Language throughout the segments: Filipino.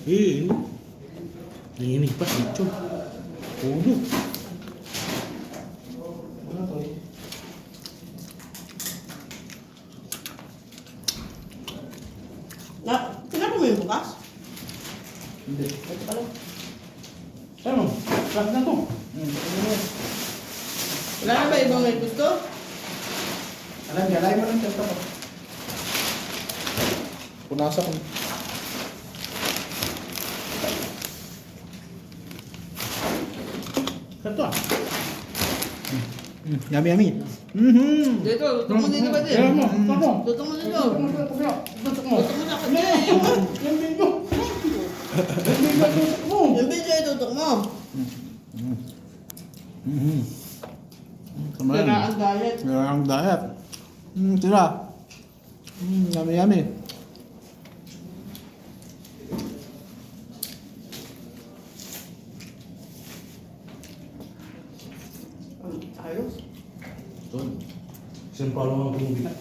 ini. Nanginig pa, ito. Ulo. Ano to eh? Tinapon mo yung bukas? Hindi. Ito pala. Ano? Lahat na to. Wala na ba ibang may gusto? Alam niya, alay mo lang testa ko. Punasa ko. Ito ah. Yummy, yummy. Dito, luto mo dito ba din? Kaya mo, ito mo. Luto mo dito. Ito mo. Luto mo sa kanya. Yung video. Yung video mo. Yung video ay tutok mo. Kamarin. Kaya ang diet. Meron ang diet. Tira. Yummy, yummy. Ayos. Doon. Saan pa lang ang pinibita?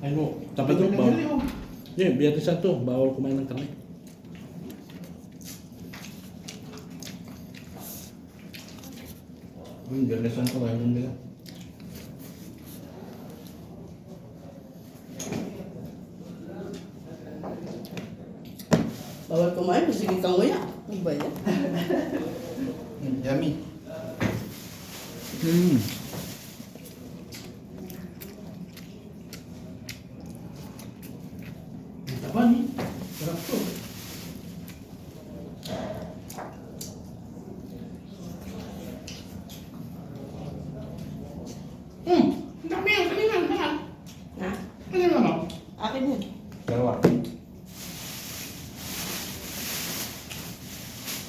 Ay mo, tapat Ito mo na bawal. dili, oh. Yeah, biyatis sa to. Bawal kumain ng karne. Galasan ko kayo nila. Bawal kumain, sige kang nguya. Ano ba yan? Yummy. Ang taba ni. Sarap to. Ang dami yan. Kanina. Kanina. Ha? Kanina mo. Akin yan. Dalawa.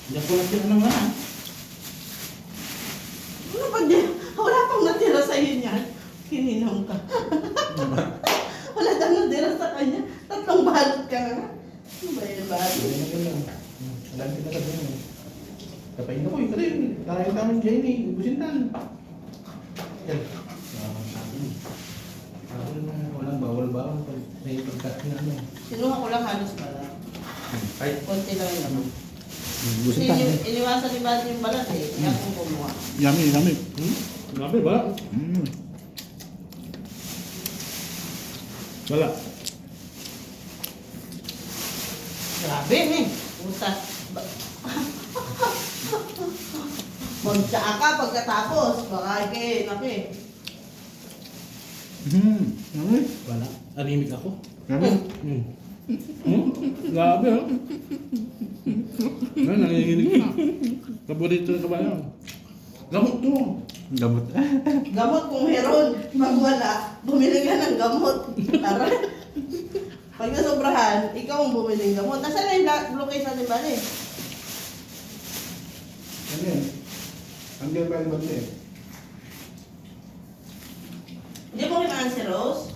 Hindi ako natira ng wala. Ano ba di? Wala pang natira sa iyo niyan. Kininong ka. Wala daw natira sa kanya. Tatlong balot ka na. Ano ba yung balot? Alam ko na sabihin mo. Kapain ako eh. Kasi kakain namin dyan eh. Ubusin tan. Yan. Walang bawal-bawal. May pagkat na ano. Sinuha ko lang halos pala. Ay. Konti lang yun naman. Ubusin Kasi tan. iniwasan ni Bati yung balat eh. Kaya akong kumuha. Yummy, yummy. Grabe ba? Wala. Grabe eh. Puta. Magtsaa ka pagkatapos. Baka kayo, naki. Yummy. Wala. Animic ako. Yummy. Grabe ha. Ngayon, nanginginig ka. Paborito na kabayo. Gamot to. Gamot. Gamot kung meron. Pag wala, bumili ka ng gamot. Tara. Pag nasobrahan, ikaw ang bumili ng gamot. Nasaan na yung location ni Bale? Ano yan? Ang ganda ba yung ba't eh? Hindi mo kailangan si Rose?